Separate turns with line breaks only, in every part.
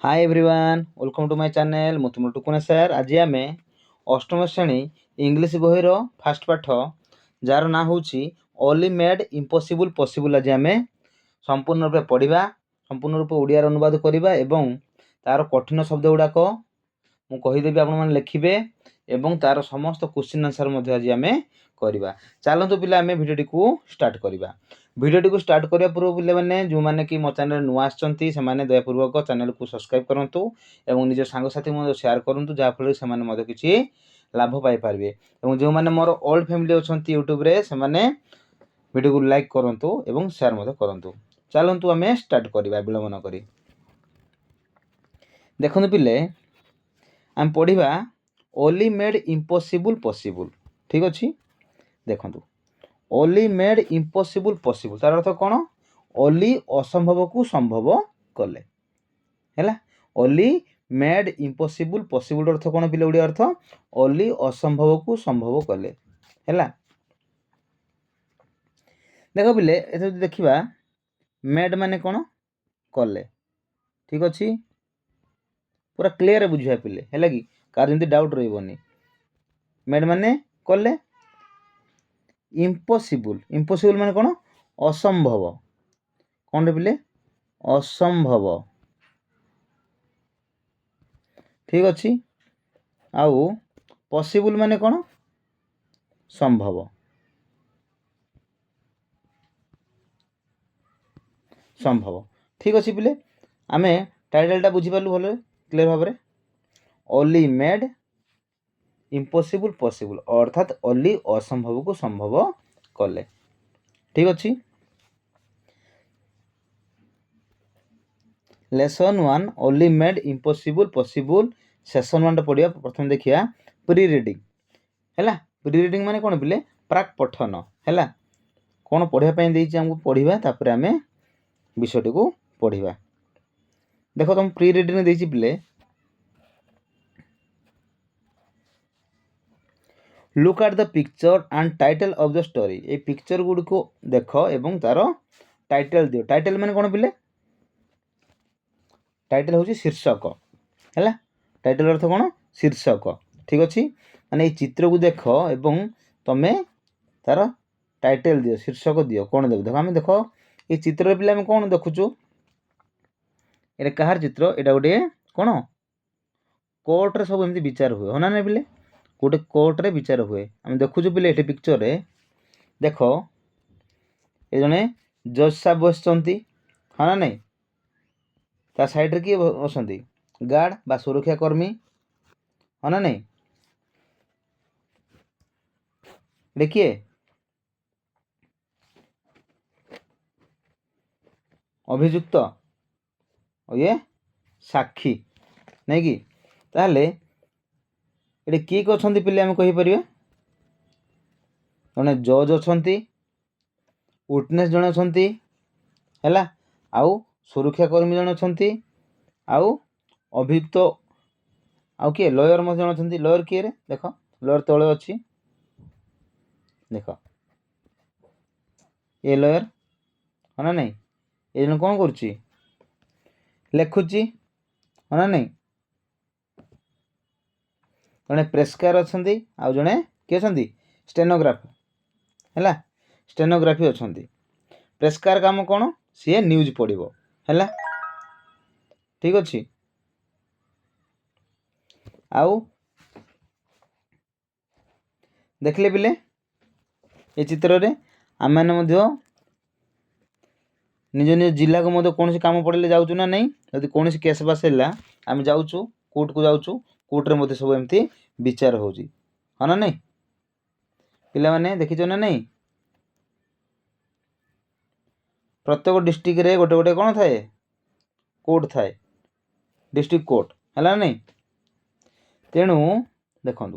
Hi everyone welcome to my channel मु तुम टुकुना sir आज आम अष्टम श्रेणी इंग्लिश बहिर फास्ट पाठ जार ना हूँ ओनली मेड इम्पॉसिबल पॉसिबल आज आम संपूर्ण रूपे पढ़ा संपूर्ण रूपे ओडिया अनुवाद करवा एवं तार कठिन शब्द गुड़ाक मु कहीदेवी आपण मैंने लिखिए एवं तार समस्त क्वेश्चन आंसर आज आम करवा। चलतु पिला आम भिडियोटी को स्टार्ट करवा। भिडियोटी को स्टार्ट करने पूर्व पिले मैंने जो मैंने कि मो चैनल नुआ आसछंती सेमाने दयापूर्वक चैनल को सब्सक्राइब करंतु एवं निज सांगसाथी मध्य शेयर करंतु जहाँ फल से मध्य किसी लाभ पाई पारे एवं जो मैंने मोर ओल्ड फैमिली अच्छा यूट्यूब रे सेमाने वीडियो को लाइक करंतु एवं शेयर मध्य करंतु। चलतु आम स्टार्ट करवा विलंब न करी। देखंतु पिले आम पढ़ा ओनली मेड इम्पॉसिबल पॉसिबल। ठीक अच्छे देखंतु ओनली मेड इम्पॉसिबल पॉसिबल तार अर्थ कौन ओनली असंभव को संभव कले है। ओनली मेड इम्पॉसिबल पॉसिबल अर्थ कौन पिले ओडिया अर्थ ओनली असंभव को संभव कले है। देख पिले ए देखा मेड माने कौन कले। ठीक अच्छे पूरा क्लीयर बुझा पिले है कि कार जमी डाउट रही मेड माने कले। इम्पॉसिबल इम्पॉसिबल माने कौन असंभव कौन रे पिले असंभव। ठीक अच्छे आउ पॉसिबल माने कौन संभव। संभव ठीक अच्छे पिले आम टाइटलटा बुझीपारू भल क्लीयर भाव में ओनली मेड इम्पॉसिबल पॉसिबल अर्थात ओनली असंभव को संभव कले। ठीक अच्छे lesson 1 only made impossible possible session 1 पढ़िया। प्रथम देखिया प्री रीडिंग है। प्री रीडिंग माने कौन पिले प्राक पठन है कौन पढ़ाई हमको पढ़ा तापर आम विषयटी को पढ़ा। देख तुम प्री रीडिंग देती पिले look at the picture and title of the story. ये पिक्चर गुड़ को देख एवं तार टाइटल दियो। टाइटल माने कौन पिले टाइटल हूँ शीर्षक है। टाइटल अर्थ कौन शीर्षक। ठीक अच्छे माने चित्र को देख एवं तमें तार टाइटल दियो शीर्षक दियो कौन देव देख आम देख ये चित्र पिले आम कौन देखुचु ये कहार चित्र एटा गोटे कौन कोर्ट रे सब एमती विचार हुए हो ना पिले गोटे कोर्ट रे विचार हुए आम देखुचु पिले ये पिक्चर रे देख ये जने जज साहब बसचंती हाँ ना नहीं ता साइड रे किए बसंती गार्ड बा सुरक्षा कर्मी हाँ ना नहीं देखिए अभियुक्त और ये साक्षी नहीं कि ताहले ये किए अच्छा पिले आम कहीपर जड़े जज अच्छा विटनेस जड़े अच्छा है आउ सुरक्षा कर्मी जन अच्छा आउ अभियुक्त आउ किए लयर जन अच्छा लयर किए रे देख लयर तले अच्छी देख ये लयर हाँ ना नहीं ये जन कौन करुच्ची लेखुची हाँ ना नहीं जड़े प्रेसकार अच्छा आउ जड़े किए अच्छा स्टेनोग्राफर है स्टेनोग्राफी अच्छा प्रेसकार काम कौन सी न्यूज पढ़ो है। ठीक अच्छे आउ देखले पिले ये चित्र रे आम मैंने निज निज जिला को मध्य कौन काम पड़े जाऊँ ना नहीं यदि कौन केस बास है आम जाऊँ कोर्ट को जाऊँ कोर्ट रे मध्य सब एमती विचार हो हाँ ना नहीं पिला माने देखिच ना नहीं प्रत्येक डिस्ट्रिक्ट रे गोटे गोटे कौन थाए कोर्ट थाए डिस्ट्रिक्ट कोर्ट है ना नहीं तेणु देखु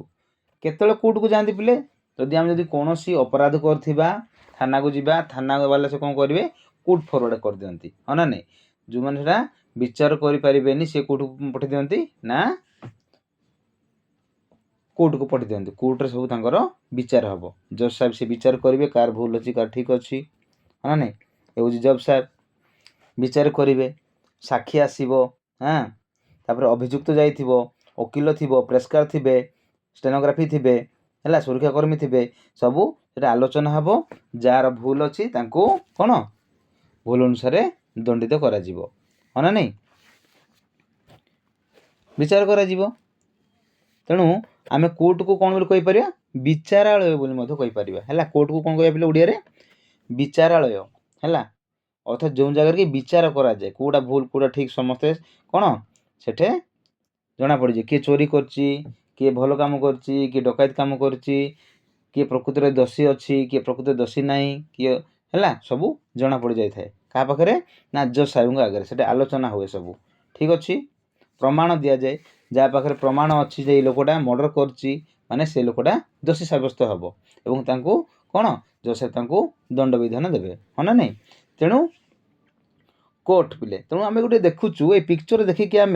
केतले कोर्ट को जाती पिले जदि आम कौन अपराध करथिबा थाना को जीवा थाना वाला से कौन करेंगे कोर्ट फरवर्ड कर दियंती हाँ ना नहीं जो मैंने विचार करें सी कोर्ट को पठे दियंती ना कोर्ट को पठे दियंती कोर्ट रे सब तांकर विचार हम जज साहब से विचार करेंगे कार भूल अच्छी कार ठीक अच्छी हाँ ना नहीं ये हूँ जज साहब विचार करेंगे साक्षी आसब हाँ तापर अभियुक्त जाइथिबो वकील थिबो प्रेसकार थिबे स्टेनोग्राफी थिबे है सुरक्षाकर्मी थिबे सबू सेटा आलोचना हबो जार भूल अच्छी कौन भूल अनुसार दंडित करा जीवो ना नहीं विचार करा जीवो। तेणु आम कोर्ट को कौन बोली कहि परिया विचारालय बोली मधु कहि परिया हैला कोर्ट को कौन कहि ओडिया रे विचारालय हैला अर्थात जो जगह कि विचार करा जाए कोटा भूल कोटा ठीक समस्ते कौन सेठे जना पड़ी किए चोरी करची किए भल काम करची किए डकायत काम करची किए प्रकृति रे दोषी अच्छी किए प्रकृति दोषी नहीं किए हैला सबू जना पड़ जाए क्या पाखे ना जज साहेब आगे से आलोचना हुए सबू ठीक अच्छी प्रमाण दि जाए जहाँ पाखे प्रमाण अच्छी जे लोकटा मर्डर करची माने से लोकटा दोषी सब्यस्त हम एवं कौन जज साहेब दंड विधान देवे हाँ ना नहीं। तेणु कोर्ट पिले तेणु आम गोटे देखुचु ये पिक्चर देखिकी आम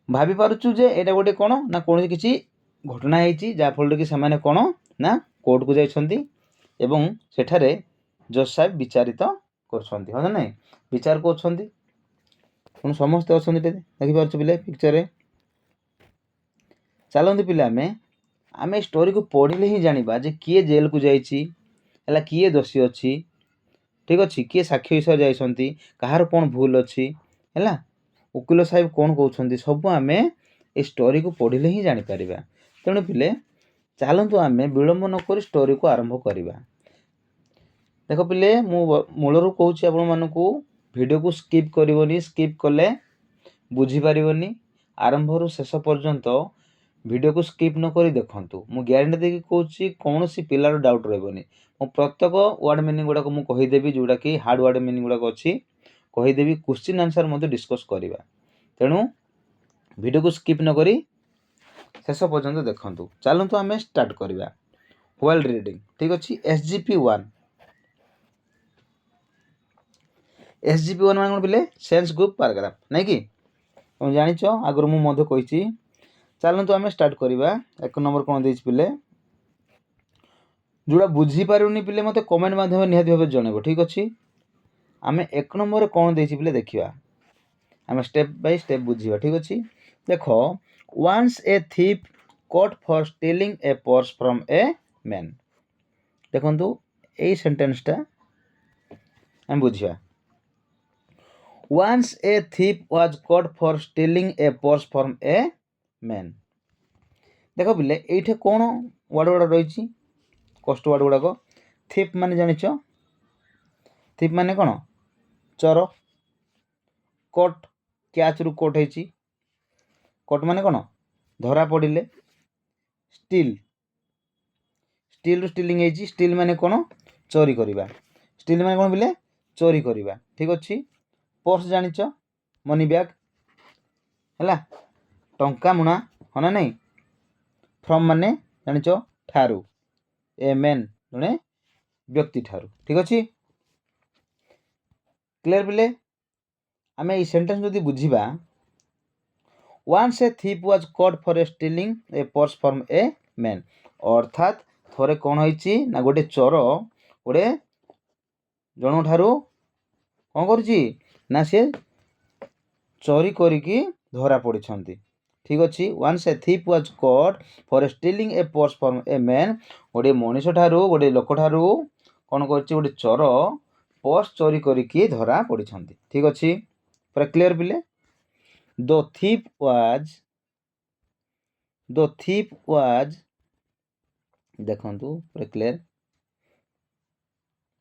भाभी पारुचु जे एटा गोटे कौन ना कौन किसी घटना होती जहाँफल कि से कौन ना कोर्ट को जाइछंती एवं सेठारे जज साहेब विचारित करछंती हाँ ना विचार करछंती तेणु समस्ते अच्छा देखिपार पिले पिक्चर रे चलते पिले आम स्टोरी को पढ़ले ही जाना जे किए जेल को जाइए किए दोषी अच्छी ठीक अच्छे किए साक्षी हिसाब जाइछंती कहार कौन भूल अच्छी है वकील साहेब कौन कहते सब आम ए स्टोरी को पढ़ले ही जापर। तेणु पिले चलतु आम विलंब नक स्टोरी को आरंभ करवा। देख पिले मूलर कहूँ आपण मानक वीडियो को स्किप करनी स्किप कले बुझीपारनी आरंभ रु शेष पर्यंत वीडियो को स्किप न करी देखंतु मु ग्यारंटी देकी कहूँ कौन सी पिलार डाउट रहबनी मु प्रत्येक वर्ड मीनिंग गुड़ाक मु कहीदेवी जोटा कि हार्ड वर्ड मीनिंग गुड़ाक अच्छी कहीदेवी क्वेश्चन आंसर मध्य डिस्कस करवा। तेणु वीडियो को स्किप न करी शेष पर्यंत देखंतु। चलतु आम स्टार्ट करवा व्हाइल रीडिंग ठीक अच्छे। SGP1 SGP1 मान कौन पिले सेंस ग्रुप पैराग्राफ नहीं कि तुम जानिछ आगर मु कही। चलतु आम स्टार्ट करवा। एक नंबर कौन देछि पिले जोड़ा बुझीपारुनी पिले मत कमेंट माध्यम निहाती भाव जनइब ठीक अच्छे। आम एक नंबर कौन देछि पिले देखिया आम स्टेप बाय स्टेप बुझीबा ठीक अच्छे। देख once a thief caught for stealing a purse from a man देखंतु एई सेंटेंसटा आम बुझिया once a thief was caught for stealing a purse from a man. देख पिले ये कौन वर्ड गुड़ा रही कष्ट वर्ड गुड़ाक थीप माने जानिछ थीप माने कौन चोर कोट कैच रु कोट है कोट माने कौन धरा पड़े स्टील स्टील रु स्टीलिंग है स्टील माने कौन चोरी करवा स्टील माने कौन बोले चोरी करवा ठीक अच्छे। पर्स जानिछ मनी बैग है टंका मुणा हाँ ना नहीं। फ्रॉम माने जानिछ ठारू ए मैन जड़े व्यक्ति ठारू ठीक अच्छे क्लियर पिले आम ये सेंटेंस जदि बुझीबा once a thief was caught for a stealing a purse from a man अर्थात थोड़े कौन होइछि ना गोटे चोर गोटे जन ठारू कौन करुछि ना सी चोरी करिकी धरा पड़िछंती ठीक अच्छे। Once a thief was caught for stealing a purse from a man गोटे मनीष ठारू गोटे लोक ठारू कौन करछि गोटे चोर पर्स चोरी करिकी धरा पड़िछंती ठीक अच्छे पूरा क्लियर पिले। द थीप वाज देखंतु पूरा क्लियर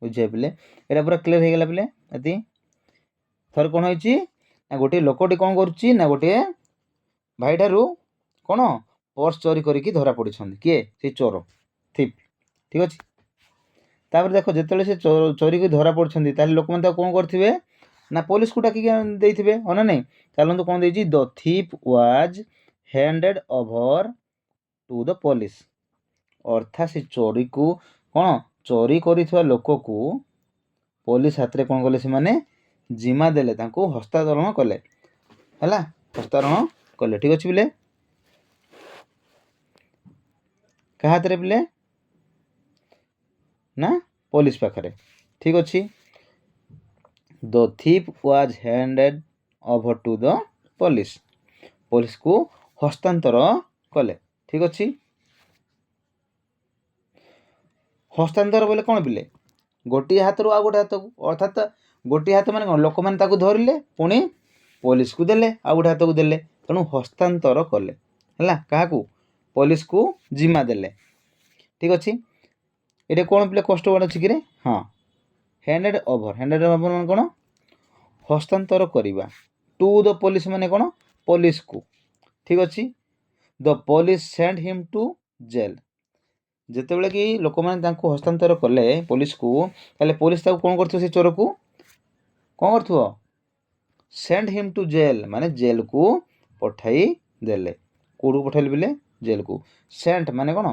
बुझे पिले एटा पूरा क्लियर हो गला पिले एति थर कौन होइछि ना गोटे लोकटी कौन करुछि ना गोटे भाई ठारू कौन पर्स चोरी करिकी धरा पड़िछंती किए से चोर थीप ठीक अच्छे। तापर देख जिते से चोरी की धरा पड़छंती ताले लोक मन कौन करथिबे ना पुलिस को डाकी देइथिबे हाँ ना नहीं। चलंतु कौन देइछि the thief was handed over to the police अर्थात से चोरी को कौन चोरी करिथवा लोक को पुलिस हाथ रे कौन कले से माने जिम्मा देले तांको हस्तांतरण कले हैला हस्तांतरण कले ठीक अच्छे पिले क्या हाथ रे पिले ना पुलिस पाखरे ठीक अच्छे। The thief was handed over to the police police को हस्तांतर कले। ठीक अच्छे। हस्तांतर बोले कौन पिले गोटे हाथ रू आ गोटे हाथ को अर्थात गोटे हाथ माने कौन लोक मैंने धरले पुणी पुलिस को देले आ गोटे हाथ को देले तेणु हस्तांतर कले है क्या पुलिस को जिम्मा देले। ठीक अच्छे। ये कौन पिले कष्ट वर्ड अच्छी कि हाँ हैंडेड ओवर मान कौन हस्तांतर करवा टू द पुलिस माने कौन पुलिस को। ठीक अच्छे। The police send him to jail जिते कि लोक मैंने हस्तांतर कले पुलिस को ताले पुलिस कौन कर चोर को कौन कर सेंड हिम टू जेल माने जेल को पठाई देले। कौड़ पठाइले बिले जेल को। सेंट माने कौन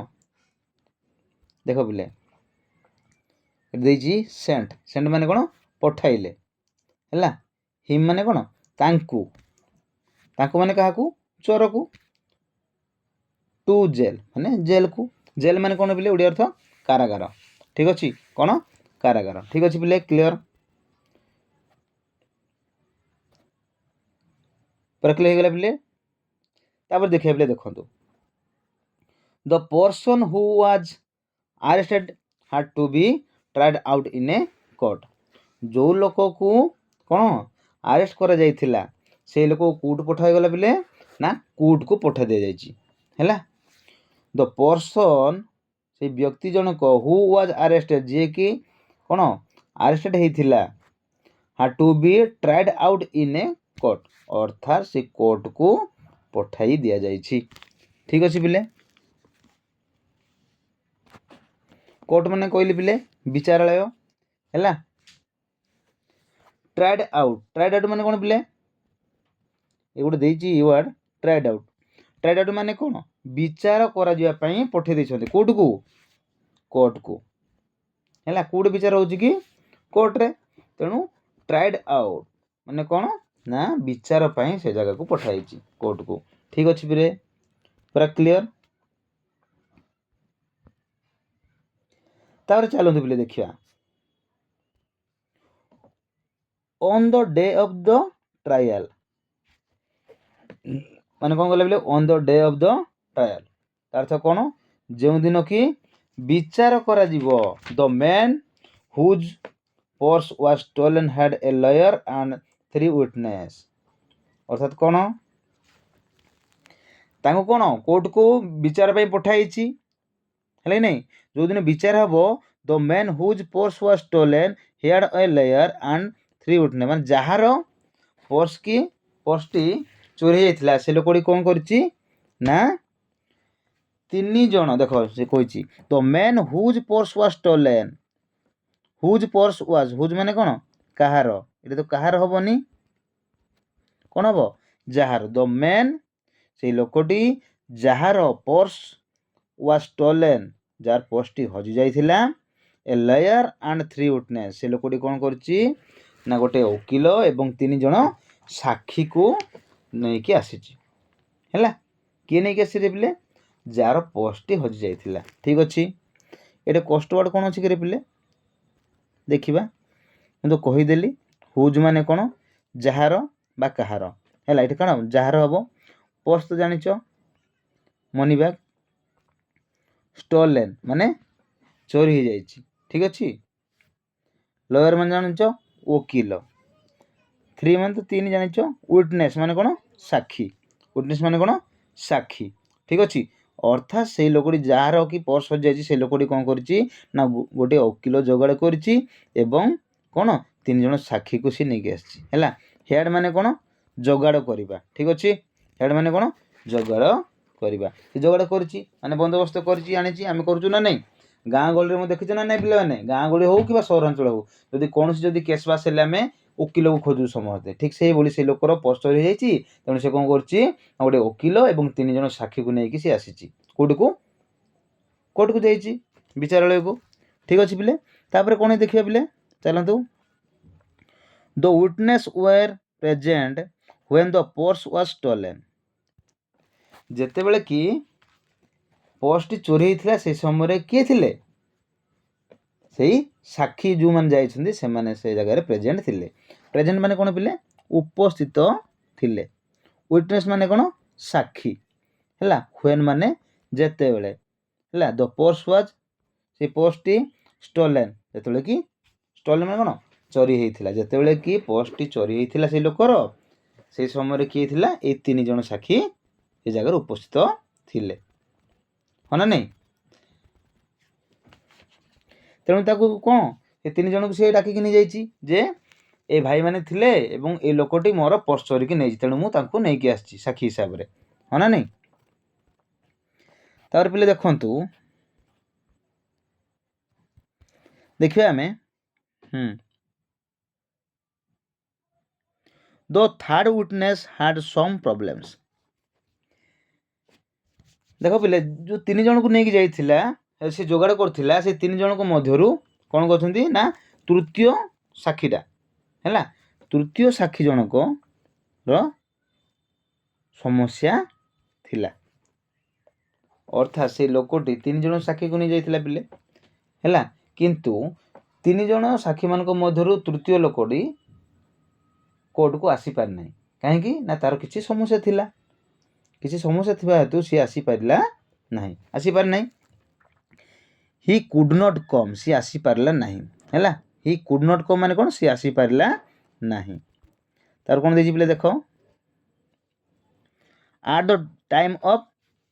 देख बिले सेंट सेंट माने कौन पठाइले है। हिम माने कौन तांकु तांकु माने क्या चोर को। टू जेल माने जेल को। जेल माने कौन बिले ओडिया अर्थ कारागार। ठीक अच्छे कौन कारागार। ठीक अच्छे बिले क्लियर पूरा क्लियर हो गला बिले। तापर देखिए बिले देखो the person who was arrested had to be tried out in a court जो लोक को कौन अरेस्ट करा जाइथिला से लोक कोर्ट पठाई गला बिले ना कोर्ट को पठा दे जाइछि हैला। द पर्सन से व्यक्ति जनक हु वाज अरेस्टेड जे कि कौन arrested होइथिला had to be tried out in a court अर्थात से कोर्ट को पठाई दिया जाइछि। ठीक अच्छे बिले। कोर्ट माने कहली बिले विचारालय है। ट्राइड आउट माने कौन बिले ये गोटे देइछि वर्ड ट्राइड आउट माने कौन विचार करा जिया पई पठे दैछन्ते कोर्ट को है। कोर्ट विचार होछि कि कोर्ट रे तेणु ट्राइड आउट माने कौन ना विचार पई से जगह को पठाइछि कोर्ट को। ठीक अच्छे बिरे पूरा क्लियर। तापर चलते बिले देखिया on the day of the trial माने कौन कहले बिले on the day of the trial अर्थ कौन जो दिन की विचार करा जीवो the man whose purse was stolen had a lawyer and 3 witness अर्थात कौन ताको कौन कोर्ट को विचार पे पठाई है नहीं जो दिन विचार हम the man whose purse was stolen had a lawyer and 3 witness मान जार पर्स टी चोरी जाइथिला से लोकटी कौन करछि ना 3 जन देख से कही the man whose purse was stolen whose purse was whose माने कौन कहार ये तो कहार हबनी कौन हम जार द मैन से लोकटी जार पर्स वाज स्टोलन जार पर्स टी हजि जाइथिला ए लॉयर एंड 3 विटनेस से लोकटी कौन करछि ना गोटे वकील एवं 3 जन साक्षी को नहीं कि आसीछि हैला किए नहीं कि आसी रे पिले जार पर्स टी हजि जाइथिला। ठीक अछि। एटे कष्ट वर्ड कौन अछि कि रे पिले देखिबा मैं तो कहीदेली हुज माने कौन जार बा कहार हैला एटे कौन जार हबो पर्स तो जानिच मनी बैग स्टोलन माने चोरी हो जाइछि। ठीक अच्छे। लॉयर माने जानिच वकील 3 माने तो 3 जानिच विटनेस माने कौन साक्षी विटनेस माने कौन साक्षी। ठीक अच्छे। अर्थात से लोकटी जार कि पर्स हजि जाइछि से लोकटी कौन करछि ना गोटे वकील जोगाड़ करछि एवं कौन 3 जन साक्षी को सी नहीं आछि हैला। हेड माने कौन जोगाड़ करबा। ठीक अच्छे। हेड माने कौन जोगाड़ करबा से जोगाड़ करछि माने बंदोबस्त करछि आनिछि आमे करछु ना नहीं गाँ गहली में देखिछ ना नहीं पे गाँ गहली हो कि सहरांचल हो जदि कौन जदि केस बास हेले आमे वकिल को खोजु समस्ते ठीक से बोली से लोकर पर्स चोरी जाइछि तेणु से कौन करछि गोटे वकिल एवं 3 जन साक्षी को लेकिन सी आसीछि कोर्ट को जाइछि विचारालय को। ठीक अच्छे पिले। तापर कौन देखिए पिले चलतु the witness were present when the purse was stolen जेते बेले कि पर्स टी चोरी होइथिला से समय किए थिले सही साक्षी जो मान जाइछन्ती से माने से जगह रे प्रेजेंट थिले। प्रेजेंट माने कोन पिले उपस्थित थिले। विटनेस माने कोन ସାକ୍ଷୀ ହେଲା। ହ୍ୱେନ୍ ମାନେ ଯେତେବେଳେ ହେଲା। ଦ ପର୍ସ ୱାଜ୍ ସେ ପର୍ସଟି ଷ୍ଟୋଲେନ୍ ଯେତେବେଳେ କି ଷ୍ଟୋଲେନ୍ ମାନେ କ'ଣ ଚୋରି ହେଇଥିଲା। ଯେତେବେଳେ କି ପର୍ସଟି ଚୋରି ହେଇଥିଲା ସେଇ ଲୋକର ସେଇ ସମୟରେ କିଏ ଥିଲା ଏଇ 3 ଜଣ ସାକ୍ଷୀ ଏ ଜାଗାରେ ଉପସ୍ଥିତ ଥିଲେ। ହଁ ନା ନାଇଁ? ତେଣୁ ତାକୁ କ'ଣ ଏ 3 ଜଣଙ୍କୁ ସେ ଡାକିକି ନେଇଯାଇଛି ଯେ ଏ ଭାଇମାନେ ଥିଲେ ଏବଂ ଏ ଲୋକଟି ମୋର ପର୍ସ ଚୋରିକି ନେଇଛି, ତେଣୁ ମୁଁ ତାଙ୍କୁ ନେଇକି ଆସିଛି ସାକ୍ଷୀ ହିସାବରେ। ହଁ ନା ନାଇଁ? ତାପରେ ପିଲେ ଦେଖନ୍ତୁ ଦେଖିବା ଆମେ the third witness had some problems. ଦେଖ ପିଲେ ଯେଉଁ 3 ଜଣଙ୍କୁ ନେଇକି ଯାଇଥିଲା ସେ ଯୋଗାଡ଼ କରୁଥିଲା, ସେ 3 ଜଣଙ୍କ ମଧ୍ୟରୁ କ'ଣ କରୁଛନ୍ତି ନା ତୃତୀୟ ସାକ୍ଷୀଟା ହେଲା, ତୃତୀୟ ସାକ୍ଷୀ ଜଣକର ସମସ୍ୟା ଥିଲା। ଅର୍ଥାତ୍ ସେ ଲୋକଟି 3 ଜଣ ସାକ୍ଷୀକୁ ନେଇ ଯାଇଥିଲା ପିଲେ ହେଲା, କିନ୍ତୁ 3 ଜଣ ସାକ୍ଷୀମାନଙ୍କ ମଧ୍ୟରୁ ତୃତୀୟ ଲୋକଟି କୋର୍ଟକୁ ଆସିପାରିନାହିଁ। କାହିଁକି ନା ତାର କିଛି ସମସ୍ୟା ଥିଲା। କିଛି ସମସ୍ୟା ଥିବା ହେତୁ ସିଏ ଆସିପାରିଲା ନାହିଁ। ହି କୁଡ୍ ନଟ୍ କମ୍, ସିଏ ଆସିପାରିଲା ନାହିଁ ହେଲା। ହି କୁଡ୍ ନଟ୍ କମ୍ ମାନେ କ'ଣ ସିଏ ଆସିପାରିଲା ନାହିଁ। ତାର କ'ଣ ଦେଇଛି ପିଲେ ଦେଖ, at the time of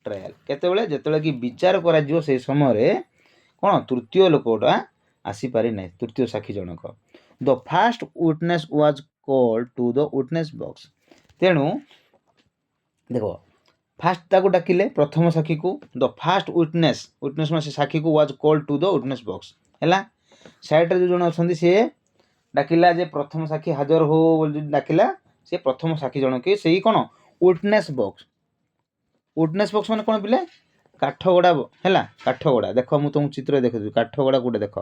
trial, କେତେବେଳେ ଯେତେବେଳେ କି ବିଚାର କରାଯିବ ସେଇ ସମୟରେ କ'ଣ ତୃତୀୟ ଲୋକଟା ଆସିପାରି ନାହିଁ, ତୃତୀୟ ସାକ୍ଷୀ ଜଣକ। The first witness was called to the witness box. ତେଣୁ ଦେଖ ଫାର୍ଷ୍ଟ ତାକୁ ଡାକିଲେ ପ୍ରଥମ ସାକ୍ଷୀକୁ, ଦ ଫାର୍ଷ୍ଟ ୱିଟନେସ୍, ୱିଟନେସ୍ ମାନେ ସେ ସାକ୍ଷୀକୁ was called to the witness box ହେଲା। ସାଇଡ଼୍ରେ ଯେଉଁ ଜଣେ ଅଛନ୍ତି ସିଏ ଡାକିଲା ଯେ ପ୍ରଥମ ସାକ୍ଷୀ ହାଜର ହୋ ବୋଲି ଡାକିଲା, ସେ ପ୍ରଥମ ସାକ୍ଷୀ ଜଣକ ସେଇ କ'ଣ ୱିଟନେସ୍ ବକ୍ସ। ୱିଟନେସ୍ ବକ୍ସ ମାନେ କ'ଣ ପିଲେ କାଠଗଡ଼ା ହେଲା। କାଠଗଡ଼ା ଦେଖ, ମୁଁ ତୁମକୁ ଚିତ୍ର ଦେଖୁଛି, କାଠଗଡ଼ା କୋଉଟା ଦେଖ,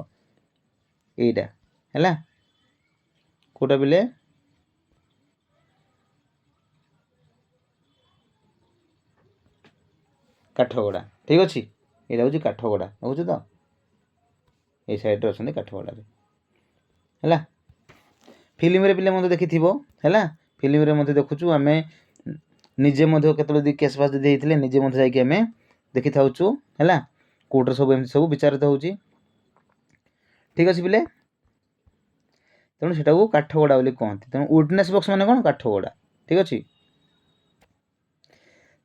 ଏଇଟା ହେଲା, କୋଉଟା ପିଲେ କାଠଗଡ଼ା, ଠିକ୍ ଅଛି। ଏଇଟା ହେଉଛି କାଠଗଡ଼ା, ଦେଖୁଛୁ ତ, ଏଇ ସାଇଡ଼୍ରେ ଅଛନ୍ତି କାଠଗଡ଼ାରେ ହେଲା। ଫିଲ୍ମରେ ପିଲେ ମଧ୍ୟ ଦେଖିଥିବ ହେଲା, ଫିଲ୍ମରେ ମଧ୍ୟ ଦେଖୁଛୁ ଆମେ, ନିଜେ ମଧ୍ୟ କେତେବେଳେ ଯଦି କେସ୍ ଫାସ୍ ଯଦି ହେଇଥିଲେ ନିଜେ ମଧ୍ୟ ଯାଇକି ଆମେ ଦେଖିଥାଉଛୁ ହେଲା। କୋର୍ଟରେ ସବୁ ଏମିତି ସବୁ ବିଚାରିତ ହେଉଛି, ଠିକ୍ ଅଛି ପିଲେ। ତେଣୁ ସେଟାକୁ କାଠଗଡ଼ା ବୋଲି କହନ୍ତି। ତେଣୁ ୱିଟନେସ୍ ବକ୍ସ ମାନେ କ'ଣ କାଠଗଡ଼ା, ଠିକ୍ ଅଛି।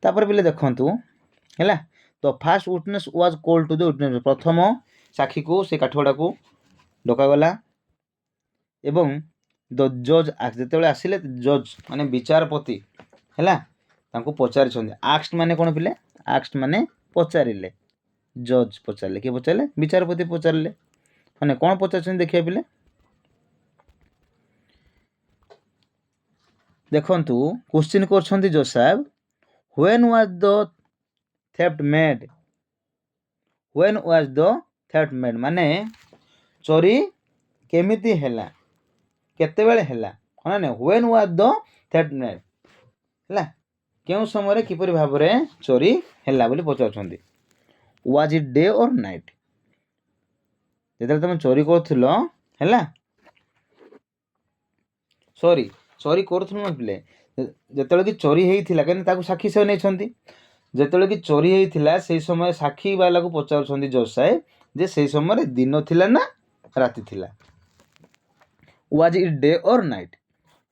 ତାପରେ ପିଲେ ଦେଖନ୍ତୁ ହେଲା, ଦ first witness was called to the witness, ପ୍ରଥମ ସାକ୍ଷୀକୁ ସେ କାଠଗଡ଼ାକୁ ଡକାଗଲା ଏବଂ ଦ ଜଜ୍ ଆକ୍ସ, ଯେତେବେଳେ ଆସିଲେ ଜଜ୍ ମାନେ ବିଚାରପତି ହେଲା ତାଙ୍କୁ ପଚାରିଛନ୍ତି। ଆକ୍ସ ମାନେ କ'ଣ ପିଲେ, ଆକ୍ସ ମାନେ ପଚାରିଲେ, ଜଜ୍ ପଚାରିଲେ, କିଏ ପଚାରିଲେ ବିଚାରପତି ପଚାରିଲେ, ମାନେ କ'ଣ ପଚାରିଛନ୍ତି ଦେଖିବା ପିଲେ। ଦେଖନ୍ତୁ କ୍ୱେଶ୍ଚିନ୍ କରୁଛନ୍ତି ଜଜ୍ ସାହେବ, when was the theft made, when was the theft made ମାନେ ଚୋରି କେମିତି ହେଲା, କେତେବେଳେ ହେଲା, ହଁ ନା ନାହିଁ। When was the theft made ହେଲା, କେଉଁ ସମୟରେ କିପରି ଭାବରେ ଚୋରି ହେଲା ବୋଲି ପଚାରୁଛନ୍ତି। Was it day or night, ଯେତେବେଳେ ତମେ ଚୋରି କରୁଥିଲ ହେଲା, ଚୋରି କରୁଥିଲ ନା ପିଲେ, ଯେତେବେଳେ କି ଚୋରି ହେଇଥିଲା, କାହିଁକି ତାକୁ ସାକ୍ଷୀ ହିସାବରେ ନେଇଛନ୍ତି, ଯେତେବେଳେ କି ଚୋରି ହେଇଥିଲା ସେଇ ସମୟରେ ସାକ୍ଷୀ ବାଲାକୁ ପଚାରୁଛନ୍ତି ଜଜ୍ ସାହେବ ଯେ ସେଇ ସମୟରେ ଦିନ ଥିଲା ନା ରାତି ଥିଲା। Was it day or night,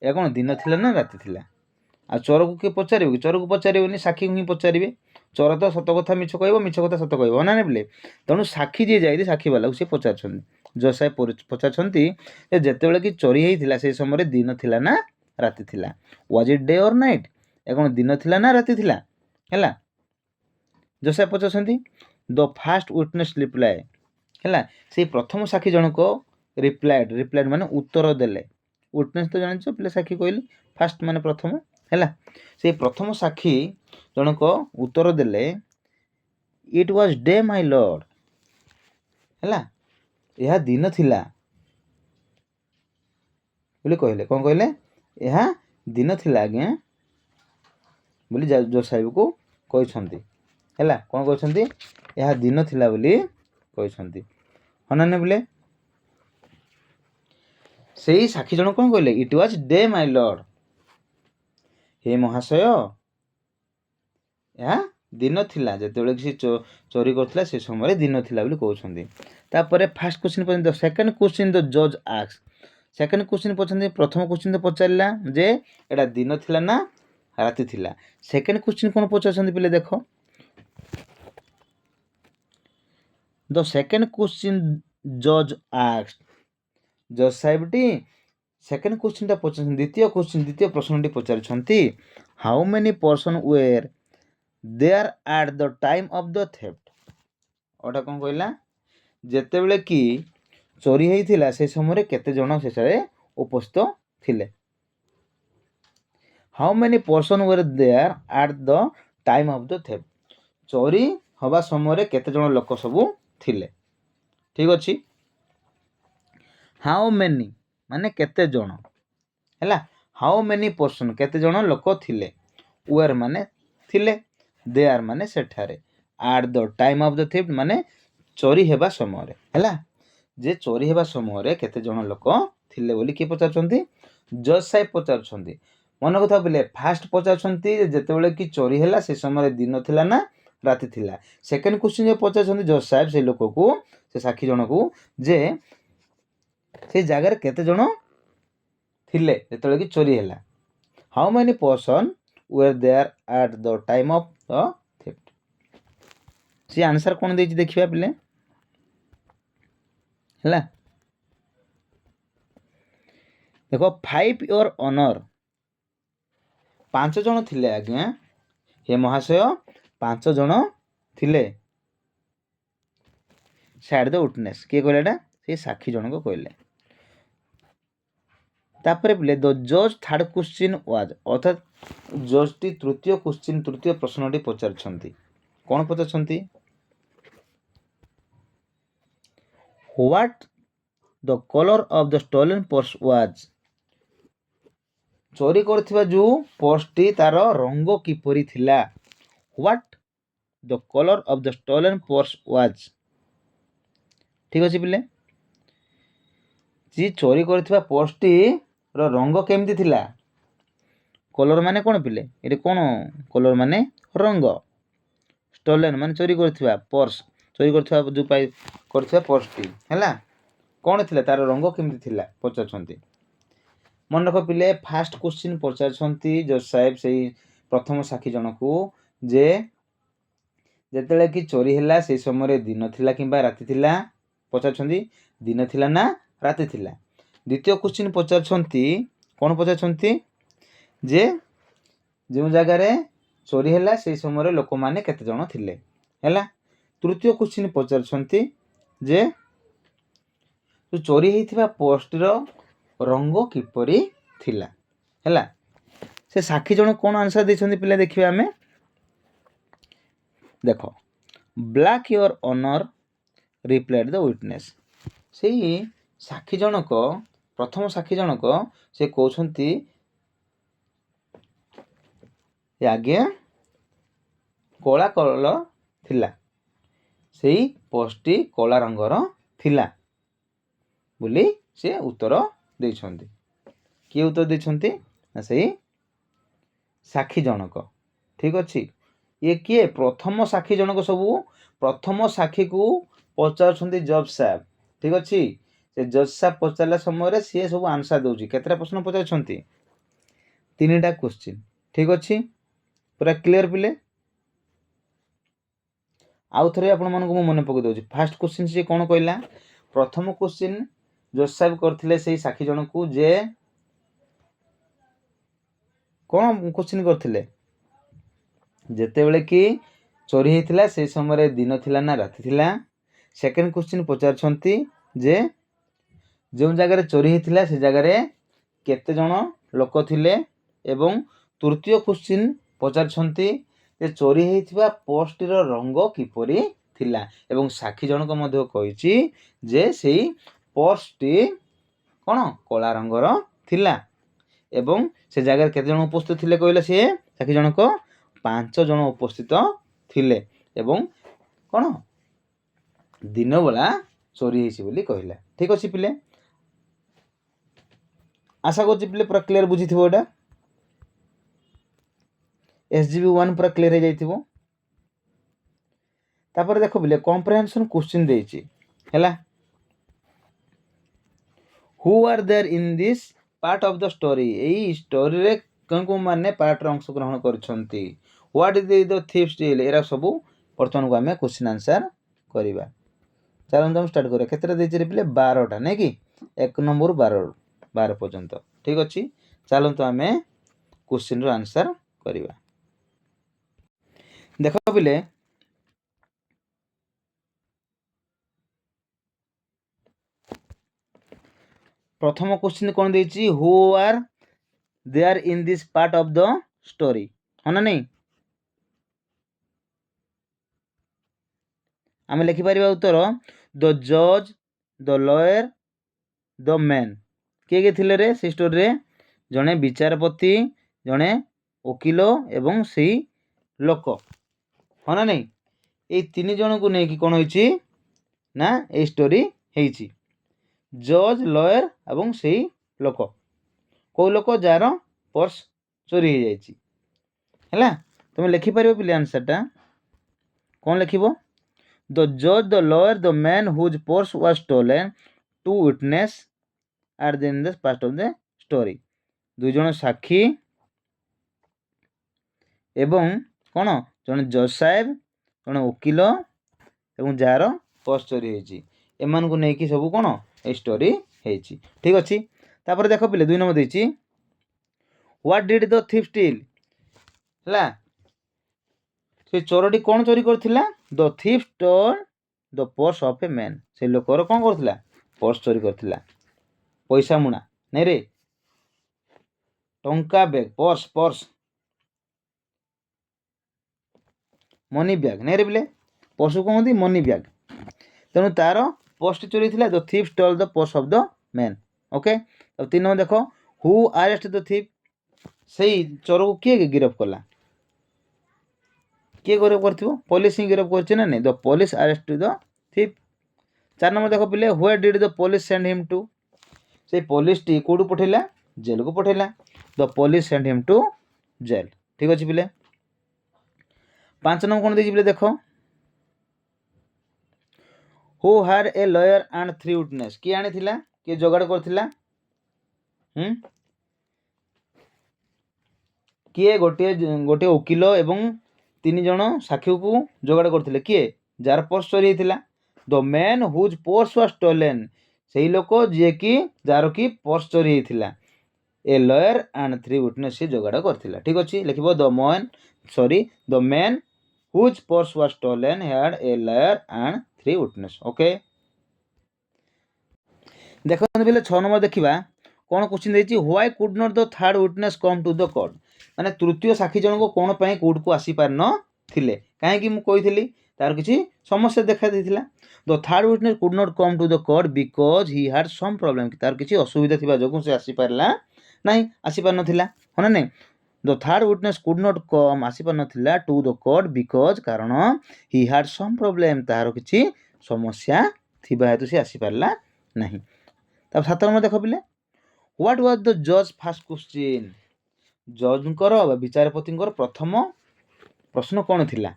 ଏହା କ'ଣ ଦିନ ଥିଲା ନା ରାତି ଥିଲା। ଆଉ ଚୋରକୁ କିଏ ପଚାରିବ କି, ଚୋରକୁ ପଚାରିବନି, ସାକ୍ଷୀକୁ ହିଁ ପଚାରିବେ। ଚୋର ତ ସତ କଥା ମିଛ କହିବ, ମିଛ କଥା ସତ କହିବ, ନା ନାହିଁ ପିଲେ। ତେଣୁ ସାକ୍ଷୀ ଯିଏ ଯାଇଥିଲେ ସାକ୍ଷୀ ବାଲାକୁ ସେ ପଚାରୁଛନ୍ତି, ଜଜ୍ ସାହେବ ପଚାରୁଛନ୍ତି ଯେ ଯେତେବେଳେ କି ଚୋରି ହେଇଥିଲା ସେଇ ସମୟରେ ଦିନ ଥିଲା ନା ରାତି ଥିଲା। Was it day or night, ଏହା କ'ଣ ଦିନ ଥିଲା ନା ରାତି ଥିଲା ହେଲା। ଜଜ୍ ସାହେବ ପଚାରୁଛନ୍ତି। ଦ ଫାର୍ଷ୍ଟ ୱିଟନେସ୍ ରିପ୍ଲାଏ ହେଲା, ସେଇ ପ୍ରଥମ ସାକ୍ଷୀ ଜଣକ ରିପ୍ଲାଏଡ୍ ମାନେ ଉତ୍ତର ଦେଲେ। ୱିଟନେସ୍ ତ ଜାଣିଛ ପିଲେ, ସାକ୍ଷୀ କହିଲି ଫାର୍ଷ୍ଟ ମାନେ ପ୍ରଥମ ହେଲା। ସେଇ ପ୍ରଥମ ସାକ୍ଷୀ ଜଣକ ଉତ୍ତର ଦେଲେ, ଇଟ୍ ୱାଜ୍ ଡେ ମାଇ ଲର୍ଡ ହେଲା, ଏହା ଦିନ ଥିଲା ବୋଲି କହିଲେ। କ'ଣ କହିଲେ, ଏହା ଦିନ ଥିଲା ଆଜ୍ଞା ବୋଲି ଜଜ୍ ସାହେବକୁ କହିଛନ୍ତି ହେଲା। କ'ଣ କହିଛନ୍ତି, ଏହା ଦିନ ଥିଲା ବୋଲି କହିଛନ୍ତି, ହଁ ନା ନାହିଁ ପିଲେ। ସେଇ ସାକ୍ଷୀ ଜଣ କ'ଣ କହିଲେ, it was day my lord, ହେ ମହାଶୟ ଏହା दिन थिला जेतेबेले कि चोरी करथिला से समय दिन थिला बोली कहउछंदी। तापर फर्स्ट क्वेश्चन पर्यंत सेकंड क्वेश्चन द जज आस्क सेकंड क्वेश्चन पछंदी प्रथम क्वेश्चन तो पचारला जे एटा दिन थिला ना राति थिला। सेकंड क्वेश्चन कोन पचारछंदी पिले देखो द सेकंड क्वेश्चन जज आस्क जज साहेबटी सेकंड क्वेश्चन टा पचारछंदी द्वितीय प्रश्नटी पचारछंती how many person were there at the time of the theft ओटा कोन कहला जेतेबेले कि चोरी होइथिला से समय केते जण सेसारे उपस्थित थिले। How many person were there at the time of the theft चोरी हवा समय केते जण लोक सब थिले। ठीक अछि हाउ मेनी माने केते जण हैला हाउ मेनी पर्सन केते जण लोक थिले वेयर माने थिले देयर माने सेठारे at the time of the theft माने चोरी हेबा समय हैला जे चोरी हेबा समय केते जण लोक थिले बोली के पचारछंती जज साहेब पचारछंती। मन कथा बोले फास्ट पचारछंती जेतेबेले कि चोरी हैला से समय दिन थिला ना राति थिला। सेकंड क्वेश्चन जे पचारछंती जज साहेब से लोक को से साक्षी जण को जे से जगह केते जण थिले जेतेबेले कि चोरी हैला how many person were there at the time of the theft सी आंसर कोन देछि देखिबा पिले हैला देखो 5 योर ऑनर 5 जण थिले आज्ञा हे महाशय 5 जण थिले साइड द विटनेस के कहलेटा से साक्षी जण को कहले। तापर पिले द जज थर्ड क्वेश्चन वाज अर्थात जज टी तृतीय प्रश्नटी पचारछंती कोन पचारछंती what the colour of the stolen purse was चोरी करथिबा जो पर्स टी तार रंग किपरि थिला what the colour of the stolen purse was. ठीक अछि पिले जी चोरी करथिबा पर्स टी रो रंग केमती थिला कलर माने कोन पिले एटे कोन कलर माने रंग स्टोलन माने चोरी करथिबा पर्स चोरी करथिबा जो पाई करथिबा पर्स टी हैला कोन थिला तार रंग केमती थिला पचारछंती। मन रख पिले फास्ट क्वेश्चन पचारछंती जज साहेब सेही प्रथम साक्षी जण को जे जेतेले कि चोरी हैला से समय दिन थिला किबा राति थिला पचारछंती दिन थिला ना राति थिला। द्वितीय क्वेश्चन पचारछंती कोन पचारछंती जे जो जगह रे चोरी हैला से समय लोक माने केते जण थिले हैला। तृतीय क्वेश्चन पचारछंती जे तो चोरी हेइथिबा पोस्ट रो रंग किपरि थिला हैला से साक्षी जण कोन आंसर दैछंती पिला देखिबा हमें देखो ब्लैक your honour replied the witness सेही साक्षी जनक प्रथम साक्षी जनक से कहउछंती आगे कला कलर थिला सेही पोस्टटी कला रंगर थिला बोली से उत्तर दैछंती के उत्तर दैछंती ना सेही साक्षी जनक। ठीक अछि ये किए प्रथम साक्षी जनक सबू प्रथम साक्षी को पचारछंती जज साहब। ठीक अछि से जज साहब पचारला समय सी सब आंसर दउची केतरा प्रश्न पचारछंती तीनटा क्वेश्चन। ठीक अछि पूरा क्लियर पिले आउ थरे आपण मानको मु मने पकई दउची फर्स्ट क्वेश्चन से कोन कहला प्रथम क्वेश्चन जज साहब करथिले सेही साक्षी जन को जे कोन क्वेश्चन करथिले जेतेबेले कि चोरी हेतिला से समय दिन थिला ना राति थिला। सेकंड क्वेश्चन पचारछंती जे जो जगह चोरी हेतिला से जगह रे केते जण लोक थिले एवं तृतीय क्वेश्चन पचारछंती जे चोरी हेतिबा पोस्ट रो रंग किपरि थिला एवं साक्षी जनक मध्ये कहिछि जे सेही पोस्टटी कोन कला रंगर थिला एवं से जगह केते जण उपस्थित थिले कहले से साक्षी जनक 5 जण उपस्थित थिले एवं कोन दिन बेला चोरी हेछि बोली कहला। ठीक अछि पिले आशा करछि पिले पूरा क्लियर बुझिथिबो एटा एसजीबी 1 पूरा क्लियर हे जाइथिबो। तापर देख पिले कॉम्प्रिहेंशन क्वेश्चन देछि हैला who are there in this part of the story एई स्टोरी रे कौन माने पार्ट रे अंश ग्रहण करछंती what is the thief still एरा सब वर्तमान को हमें क्वेश्चन आंसर करिबा चलो हम स्टार्ट करिया केतरा देछि रे पिले 12 टा नै कि 1 नंबर 12 पर्यंत ठीक अछि चलो तो हमें क्वेश्चन रो आंसर करिबा देखो पिले प्रथम क्वेश्चन कौन देछि who are there in this part of the story है ना नहीं आम लिखिपर उत्तर द जज द लॉयर द मैन किए थिले रे से स्टोरी रे जड़े विचारपति जड़े वकिल एवं से लोक हाँ ना नहीं ये तीन जन को लेकिन कौन होइछि ना ये स्टोरी होइछि जज लॉयर एवं से लोक कौ लोक जार पर्स चोरी हो जाइछि हैला तुम लिखिपर पिले आंसरटा कौन लिखिबो द जज the lawyer the man whose purse was stolen two witness are the in the part of the story दुई जन साक्षी एवं कौन जन जज साहेब जन वकिल एवं जार पर्स चोरी होइछि एमान को नेकी सब कौन ए स्टोरी होइछि ठीक अछि तापर देखो पिले 2 नंबर देछि what did the thief steal हला से चोरटी कौन चोरी करथिला the thief stole the purse of a man से लोकर कौन करथिला पर्स चोरी करथिला पैसा मुना नै रे टंका bag purse purse money bag नै रे बिले पर्स को कहंती मनी बैग तेणु तार पर्स चोरी थिला the thief stole the purse of the man okay अब 3 नंबर देखो हु अरेस्ट द थीफ सेही चोर को किए गिरफ्त कला किए गिरफ्त करथिबो पुलिस ही गिरफ्त करछि ना नहीं the police arrest the thief 4 number देखो पिले where did the police send him to से पुलिस टी कोडू पठेला जेल को पठेला the police send him to jail ठीक अछि पिले 5 नंबर कोन देछि पिले देखो हु हार ए लॉयर एंड 3 विटनेस की आनी थिला के जोगाड़ करथिला किए गोटे गोटे वकील एवं 3 जन साक्षी को जोगाड़ करथिले किए जार पर्स चोरी हेतिला the man whose purse was stolen सेही लोक जे कि जार की पर्स चोरी हेतिला ए लॉयर एंड 3 विटनेस से जोगाड़ करथिला ठीक अछि लिखिबो the man whose purse was stolen had a lawyer and 3 witness okay देखो पहले 6 नंबर देखिबा कौन क्वेश्चन देछि why could not the third witness come to the court माने तृतीय साक्षी जन को कोन पई कोर्ट को आसी पार न थिले काहे कि मु कहिथिली तार किछि समस्या देखा देथिला the third witness could not come to the court because he had some problem तार किछि असुविधा थिबा जगु से आसी पारला नहीं आसी पार नथिला होना नहीं the third witness could not कम आसी पार नथिला टू द कोर्ट बिकॉज कारण ही हैड सम प्रॉब्लम तार किछि समस्या थिबा हेतु से आसी पारला नहीं तब 7 नंबर देखो पिले व्हाट वाज द जज फर्स्ट क्वेश्चन जजंकर विचारपतिंकर प्रथम प्रश्न कौन थिला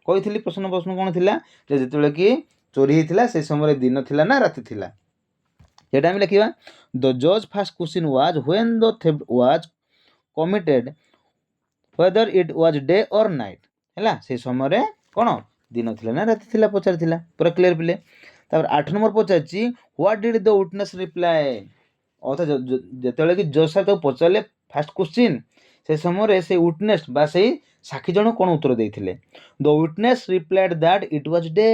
कहिथिली प्रश्न कौन थिला जे जेतेले कि चोरी हेतिला से समय दिन थिला ना राति थिला एटा हम लिखिबा द जज first question was when the theft was committed whether it was day और नाइट हैला से समय कोन दिन थिला ना राति थिला पचार थिला पूरा क्लियर पिले तापर 8 नंबर पचारची what did the witness reply अर्थात जेतेले कि जज साहब तो पचारले फर्स्ट क्वेश्चन से समय से विटनेस बा से साक्षी जन कोन उत्तर देथिले the witness replied that it was day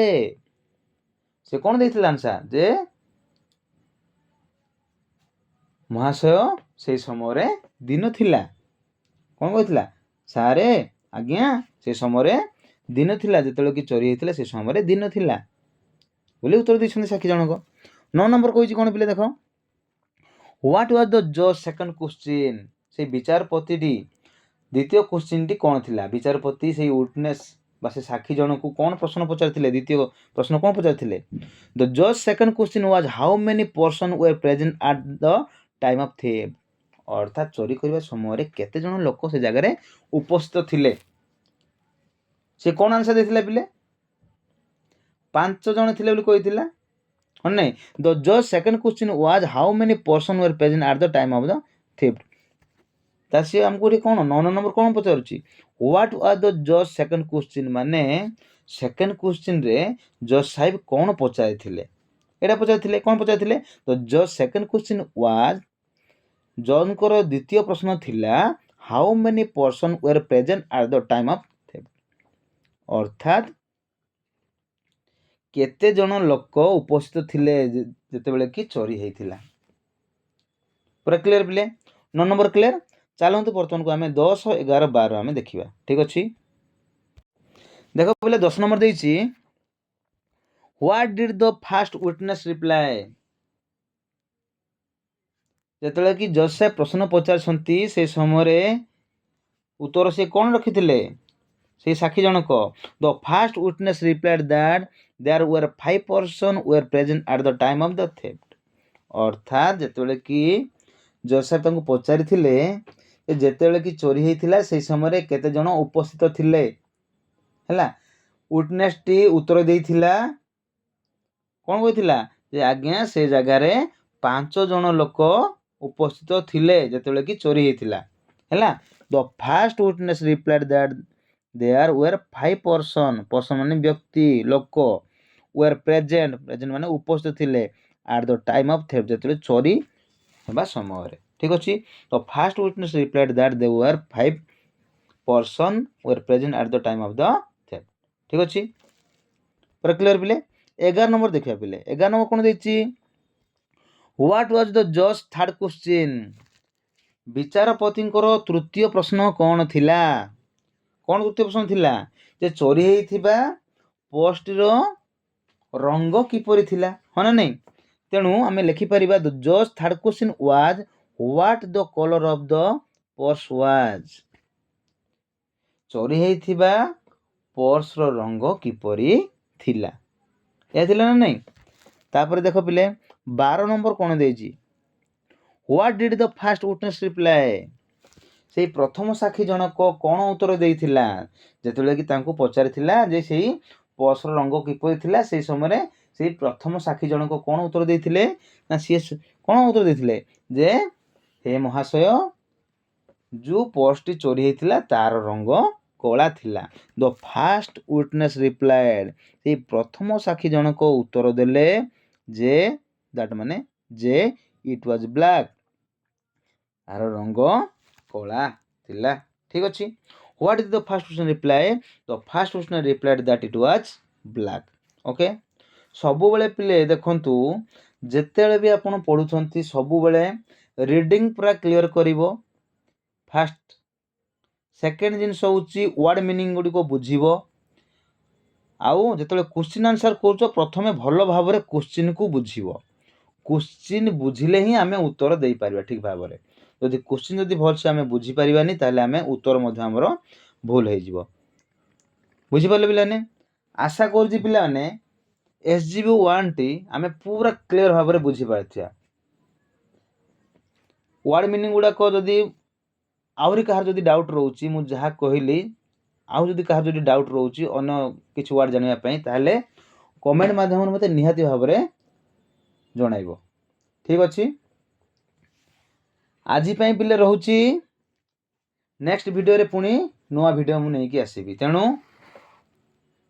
से कोन देथिला आंसर जे महाशय से समय दिन थिला कोन कहथिला सारे आज्ञा से समय दिन थिला जेतेले कि चोरी हेतिला से समय दिन थिला बोले उत्तर दैछन साक्षी जन को 9 नंबर कहिछि कोन पिले देखो व्हाट वाज द जज सेकंड क्वेश्चन से विचारपति डी द्वितीय क्वेश्चन टी कोन थिला विचारपति से विटनेस बा से साक्षी जन को कोन प्रश्न पचारथिले द्वितीय प्रश्न कोन पचारथिले द जज second question was how many person were present at the time of theft अर्थात चोरी करबा समय रे केते जन लोक से जगह रे उपस्थित थिले से कोन आंसर देथिले पिले ପାଞ୍ଚ ଜଣ ଥିଲେ ବୋଲି କହିଥିଲା ହଁ ନାଇଁ। ଦ ଜଜ୍ second question was how many person were present at the time of the theft. ତା ସିଏ ଆମକୁ ଏଠି କ'ଣ 9 ନମ୍ବର କ'ଣ ପଚାରୁଛି ହ୍ୱାଟ୍ ୱାଜ୍ ଦ ଜଜ୍ ସେକେଣ୍ଡ କ୍ୱେଶ୍ଚିନ୍, ମାନେ ସେକେଣ୍ଡ କ୍ୱେଶ୍ଚିନ୍ରେ ଜଜ୍ ସାହେବ କ'ଣ ପଚାରିଥିଲେ, ଏଇଟା ପଚାରିଥିଲେ। କ'ଣ ପଚାରିଥିଲେ? ଦ ଜଜ୍ ସେକେଣ୍ଡ କ୍ୱେଶ୍ଚିନ୍ ୱାଜ୍, ଜଜ୍ଙ୍କର ଦ୍ୱିତୀୟ ପ୍ରଶ୍ନ ଥିଲା how many person were present at the time of theft, ଅର୍ଥାତ୍ କେତେ ଜଣ ଲୋକ ଉପସ୍ଥିତ ଥିଲେ ଯେତେବେଳେ କି ଚୋରି ହେଇଥିଲା। ପୁରା କ୍ଲିୟର ପିଲେ? 9 ନମ୍ବର କ୍ଲିୟର? ଚାଲନ୍ତୁ ବର୍ତ୍ତମାନକୁ ଆମେ 10, 11, 12 ଆମେ ଦେଖିବା। ଠିକ ଅଛି, ଦେଖ ପିଲେ 10 ନମ୍ବର ଦେଇଛି what did the first witness reply. ଯେତେବେଳେ କି ଜଜ୍ ସାହେବ ପ୍ରଶ୍ନ ପଚାରିଛନ୍ତି ସେ ସମୟରେ ଉତ୍ତର ସେ କ'ଣ ରଖିଥିଲେ? ସେଇ ସାକ୍ଷୀ ଜଣକ the first witness replied that there were 5 person were present at the time of the theft. ଅର୍ଥାତ୍ ଯେତେବେଳେ କି ଜଜ୍ ସାହେବ ତାଙ୍କୁ ପଚାରିଥିଲେ ଯେତେବେଳେ କି ଚୋରି ହେଇଥିଲା ସେଇ ସମୟରେ କେତେ ଜଣ ଉପସ୍ଥିତ ଥିଲେ ହେଲା। ୱିଟନେସ୍ଟି ଉତ୍ତର ଦେଇଥିଲା କ'ଣ କହିଥିଲା? ଯେ ଆଜ୍ଞା ସେ ଜାଗାରେ 5 ଜଣ ଲୋକ ଉପସ୍ଥିତ ଥିଲେ ଯେତେବେଳେ କି ଚୋରି ହେଇଥିଲା ହେଲା। The first witness replied that there were 5 person, person ମାନେ ବ୍ୟକ୍ତି ଲୋକ, ୱେର୍ ପ୍ରେଜେଣ୍ଟ, ପ୍ରେଜେଣ୍ଟ ମାନେ ଉପସ୍ଥିତ ଥିଲେ, at the time of theft ଯେତେବେଳେ ଚୋରି ହେବା ସମୟରେ। ଠିକ ଅଛି, the first witness replied that they were 5 person were present at the time of the theft. ଠିକ ଅଛି, ପୁରା କ୍ଲିୟର ପିଲେ? 11 ନମ୍ବର ଦେଖିବା ପିଲେ। 11 ନମ୍ବର କ'ଣ ଦେଇଛି? ହ୍ୱାଟ୍ ୱାଜ୍ ଦ ଜଜ୍ ଥାର୍ଡ କ୍ୱେଶ୍ଚିନ୍। ବିଚାରପତିଙ୍କର ତୃତୀୟ ପ୍ରଶ୍ନ କ'ଣ ଥିଲା? କ'ଣ ତୃତୀୟ ପ୍ରଶ୍ନ ଥିଲା? ଯେ ଚୋରି ହେଇଥିବା ପର୍ସଟିର ରଙ୍ଗ କିପରି ଥିଲା, ହଁ ନା ନାଇଁ? ତେଣୁ ଆମେ ଲେଖିପାରିବା ଦ ଜଜ୍ third question was what the colour of the purse was. ଚୋରି ହେଇଥିବା ପର୍ସର ରଙ୍ଗ କିପରି ଥିଲା, ଏହା ଥିଲା ନା ନାଇଁ? ତାପରେ ଦେଖ ପିଲେ 12 ନମ୍ବର କ'ଣ ଦେଇଛି? What did the first witness reply. ସେଇ ପ୍ରଥମ ସାକ୍ଷୀ ଜଣକ କ'ଣ ଉତ୍ତର ଦେଇଥିଲା ଯେତେବେଳେ କି ତାଙ୍କୁ ପଚାରିଥିଲା ଯେ ସେଇ ପର୍ସର ରଙ୍ଗ କିପରି ଥିଲା? ସେଇ ସମୟରେ ସେଇ ପ୍ରଥମ ସାକ୍ଷୀ ଜଣକ କ'ଣ ଉତ୍ତର ଦେଇଥିଲେ? ନା ସିଏ କ'ଣ ଉତ୍ତର ଦେଇଥିଲେ ଯେ ହେ ମହାଶୟ ଯେଉଁ ପର୍ସଟି ଚୋରି ହେଇଥିଲା ତାର ରଙ୍ଗ କଳା ଥିଲା। ଦ ଫାଷ୍ଟ ୱିଟନେସ୍ ରିପ୍ଲାଏଡ୍, ସେଇ ପ୍ରଥମ ସାକ୍ଷୀ ଜଣକ ଉତ୍ତର ଦେଲେ ଯେ ଦ୍ୟାଟ୍ ମାନେ ଯେ ଇଟ୍ ୱାଜ୍ ବ୍ଲାକ୍, ତାର ରଙ୍ଗ କଳା ଥିଲା। ଠିକ ଅଛି, what is the first witness reply? The first witness replied that it was black. Okay, ସବୁବେଳେ ପିଲେ ଦେଖନ୍ତୁ ଯେତେବେଳେ ବି ଆପଣ ପଢ଼ୁଛନ୍ତି ସବୁବେଳେ ରିଡ଼ିଂ ପୁରା କ୍ଲିୟର କରିବ। ଫାଷ୍ଟ ସେକେଣ୍ଡ ଜିନିଷ ହେଉଛି ୱାର୍ଡ଼ ମିନିଂ ଗୁଡ଼ିକ ବୁଝିବ। ଆଉ ଯେତେବେଳେ କ୍ୱେଶ୍ଚିନ୍ ଆନ୍ସର୍ କରୁଛ ପ୍ରଥମେ ଭଲ ଭାବରେ କ୍ୱେଶ୍ଚିନ୍କୁ ବୁଝିବ। କ୍ୱେଶ୍ଚିନ୍ ବୁଝିଲେ ହିଁ ଆମେ ଉତ୍ତର ଦେଇପାରିବା ଠିକ୍ ଭାବରେ। ଯଦି କ୍ୱେଶ୍ଚିନ୍ ଯଦି ଭଲସେ ଆମେ ବୁଝିପାରିବାନି ତାହେଲେ ଆମେ ଉତ୍ତର ମଧ୍ୟ ଆମର ଭୁଲ ହେଇଯିବ। ବୁଝିପାରିଲେ ପିଲାମାନେ? ଆଶା କରୁଛି ପିଲାମାନେ SGB 1ଟି ଆମେ ପୁରା କ୍ଲିୟର ଭାବରେ ବୁଝିପାରିଥିବା। ୱାର୍ଡ଼ ମିନିଂ ଗୁଡ଼ାକ ଯଦି ଆହୁରି କାହାର ଯଦି ଡାଉଟ୍ ରହୁଛି ମୁଁ ଯାହା କହିଲି, ଆଉ ଯଦି କାହାର ଯଦି ଡାଉଟ୍ ରହୁଛି ଅନ୍ୟ କିଛି ୱାର୍ଡ଼ ଜାଣିବା ପାଇଁ ତାହେଲେ କମେଣ୍ଟ ମାଧ୍ୟମରେ ମୋତେ ନିହାତି ଭାବରେ ଜଣାଇବ। ଠିକ୍ ଅଛି, ଆଜି ପାଇଁ ପିଲେ ରହୁଛି। ନେକ୍ସଟ ଭିଡ଼ିଓରେ ପୁଣି ନୂଆ ଭିଡ଼ିଓ ମୁଁ ନେଇକି ଆସିବି। ତେଣୁ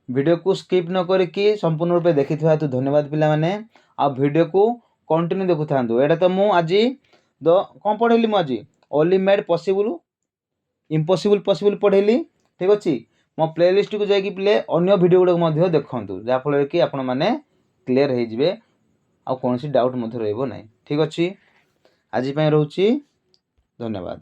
ଭିଡ଼ିଓକୁ ସ୍କିପ୍ ନ କରିକି ସମ୍ପୂର୍ଣ୍ଣ ରୂପେ ଦେଖିଥିବା ହେତୁ ଧନ୍ୟବାଦ ପିଲାମାନେ। ଆଉ ଭିଡ଼ିଓକୁ କଣ୍ଟିନ୍ୟୁ ଦେଖୁଥାନ୍ତୁ। ଏଇଟା ତ ମୁଁ ଆଜି କ'ଣ ପଢ଼େଇଲି? ମୁଁ ଆଜି only made possible impossible possible ପଢ଼େଇଲି। ଠିକ୍ ଅଛି, ମୋ ପ୍ଲେଲିଷ୍ଟକୁ ଯାଇକି ପିଲେ ଅନ୍ୟ ଭିଡ଼ିଓ ଗୁଡ଼ାକ ମଧ୍ୟ ଦେଖନ୍ତୁ, ଯାହାଫଳରେ କି ଆପଣମାନେ କ୍ଲିୟର ହେଇଯିବେ ଆଉ କୌଣସି ଡାଉଟ୍ ମଧ୍ୟ ରହିବ ନାହିଁ। ଠିକ୍ ଅଛି, ଆଜି ପାଇଁ ରହୁଛି। ଧନ୍ୟବାଦ।